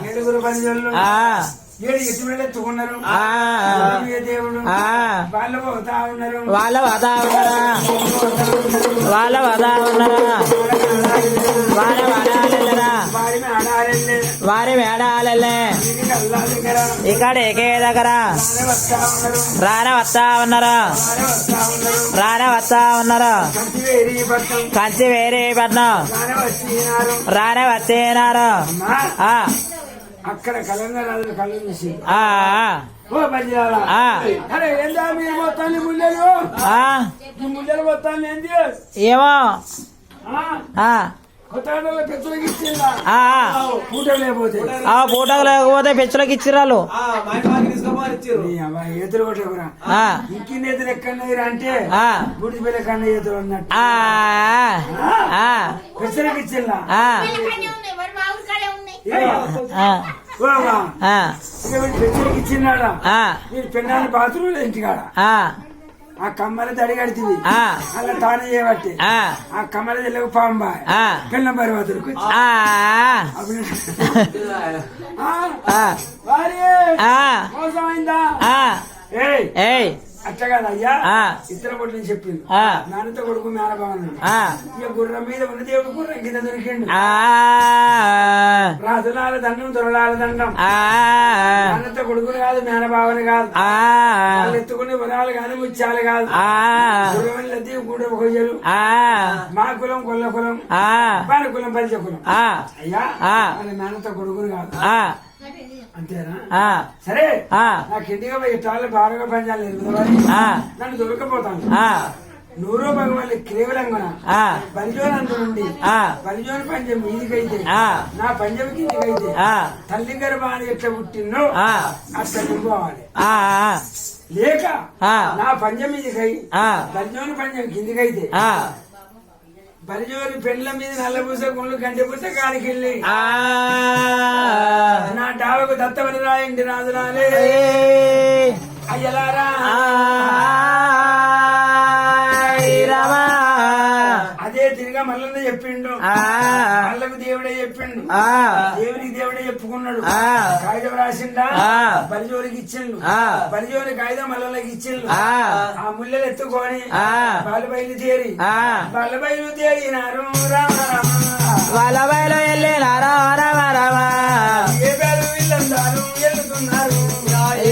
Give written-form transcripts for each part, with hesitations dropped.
ఏడుగురు పనిజోళ్ళు ఏడు ఎత్తుబడి ఎత్తుకున్నారు దేవుడు వాళ్ళు పోతా ఉన్నారు వారి మేడాలే ఇక్కడ ఏకే దగ్గర రానే వస్తా ఉన్నారు కంచి వేరే పట్నం రానే వచ్చేనారు అక్కడ కలంగారాజు కళ్ళు చూసి అరే ఏందా మీరు మొత్తాన్ని ముళ్ళలు మొత్తాన్ని ఏంది ఏమో పూటకు లేకపోతే పెచ్చులకు ఇచ్చిరాళ్ళు ఎదురు కొట్టకురా ఇంకిన్ని ఎదురు ఎక్కడరా అంటే గుడి పిల్ల కన్నా ఎదురు అన్నట్టు పెచ్చలకి ఇచ్చిరా పెచ్చలకి ఇచ్చినాడా మీరు పెన్నాన్ని బాత్రూమ్ ఇంటికాడ ఆ కమ్మల దడి కడితే అలా తానే చేయబట్టి ఆ కమ్మల తెల్లకు పాంబా పిల్లం పరివర్తనకు మోసమైందా అట్లా కాదయ్యా ఇతర పొట్టు నేను చెప్పింది నాన్నతో కొడుకు మేనభావన ఇక గుర్రం మీద ఉన్న దేవుడు గుర్రం కింద దొరికిండు రాజులాల దండం దొరలాల దండం నాన్నతో కొడుకులు కాదు మేనభావన కాదు వాళ్ళు ఎత్తుకునే వరాలు కాదు ముత్యాలు కాదు గుర్రమల్లది కూడా ఒకరు మా కులం కొల్ల కులం మన కులం పంచ కులం అయ్యా వాళ్ళ నాన్నతో కొడుకులు కాదు అంతేనా సరే నాకు ఇంటిగా ఇట్లా బాగా పనిచేయాలి నన్ను దొరకపోతాను నూరో భగవాన్ కేవలంగా బలిజోనందు నుండి బలిజోని పంచం మీదికైతే నా పంచం కిందికైతే తల్లి గర్భాన్ని ఎట్లా పుట్టిందో అట్లా నింపుకోవాలి లేక నా పంచం మీదికై బలిజోని పంచం కిందికైతే బలిజోని పెండ్ల మీద నల్లపూస గుండ్లు గంటె పూస కానికెళ్ళి నా డావకు దత్తమని రాయండి రాజురాలే అయ్యలారా అదే తిరిగా మల్లన్న చెప్పిండు మల్లకు దేవుడే చెప్పిండు దేవునికి దేవుడే చెప్పుకున్నాడు కాగితం రాసిండా బలిజోనికి ఇచ్చిండు బలిజోని కాగితం మల్లకి ఇచ్చిండు ఆ ముళ్ళలు ఎత్తుకొని వాళ్ళు బయలుదేరినారు రామ వాళ్ళ బయలు వెళ్ళినారు రామ రామ ఏ పేరు వీళ్ళందరూ వెళ్తున్నారు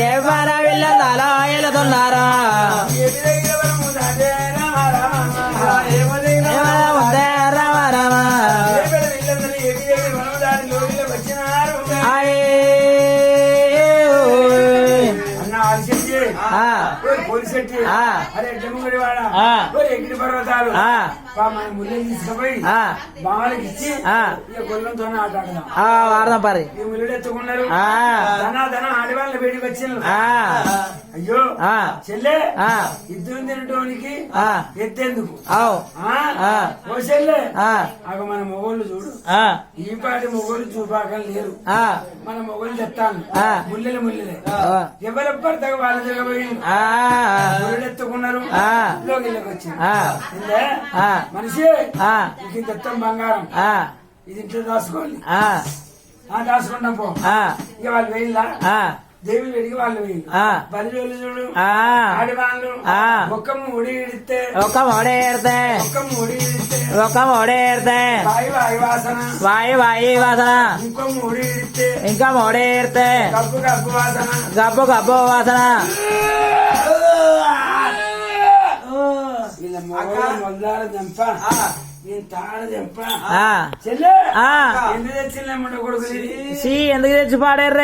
ఏ పేరు వీళ్ళందరూ వెళ్తున్నారు అరే జమ్ముగడి వాడ ఎగిరి పర్వతాలు మన ముళ్ళని తీసుకుపోయి బావలకి ఇచ్చి ఇక గొల్లంతో ఆట ఆడదాం పరి ఈ ముళ్ళు ఎత్తుకున్నారు ధన ఆడవాళ్ళని బయటకు వచ్చిండ్రు అయ్యో చెల్లె ఇద్దరు తినటానికి ఎత్తేందుకు ఓ చెల్లె అగ మన మొగోళ్ళు చూడు ఈ పాటి మొగోళ్ళు చూపాకలు లేరు మన మొగోళ్ళు తెస్తాను ముళ్ళలే ఎవరు పడతాక వాళ్ళు తిరగబోయింది ఎత్తుకున్నారు లోకిళ్ళకి వచ్చింది మనిషి ఇది తెత్తం బంగారం ఇది ఇంట్లో దాచుకోవాలి దాచుకుంటాం పో ఇక వాళ్ళు వేయిలా దేవి వెడికి వాళ్ళు వేయి బలిజోళ్ళు చూడు ఆడివాళ్ళు ఒక్క ముడి ఇడితే వాయి వాసన ఇంకా ముడి ఇడితే గబ్బు వాసన మొదలాల చంప ఎందుకు తెచ్చి పాడారు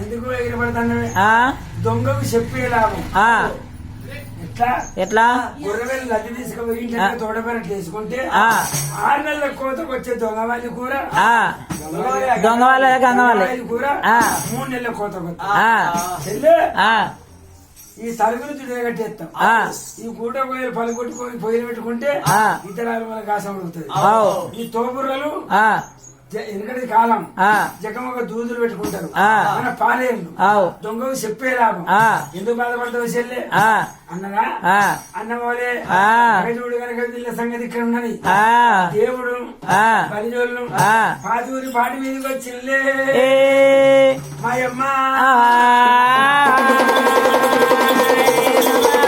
ఎందుకు ఎగిరిపడతాను దొంగకు చెప్పే లాభం ఎట్లా గుర్రవేలు లడ్డు తీసుకుపోయి తోడపేరట్ వేసుకుంటే 6 నెలల కోతకు వచ్చే దొంగవాళ్ళ కూర కూర 3 నెలల కోతకు ఈ తలుగులు చుట్టగట్టేస్తాం ఈ కూట పొయ్యలు పలు కొట్టుకొని పొయ్యిలు పెట్టుకుంటే ఇతరాలు మనకు ఆశ పడుతుంది ఈ తోపుర్రలు వెనకటి కాలం ఆ, జగమొక దూదులు పెట్టుకుంటారు ఆ. మన పాలేళ్ళు ఆవు దొంగకు చెప్పే లాభం ఆ, ఎందుకు బాధపడతావు చెల్లె ఆ, అన్నదా ఆ, అన్నమోలే ఆ. చూడు కనుక వీళ్ళ సంగతి ఇక్కడ ఉన్నది ఆ, దేవుడు ఆ, బలిజోళ్ళు ఆ. పాతూరి పాటి మీదకి వచ్చిల్లే ఏ, మాయమ్మ ఆ,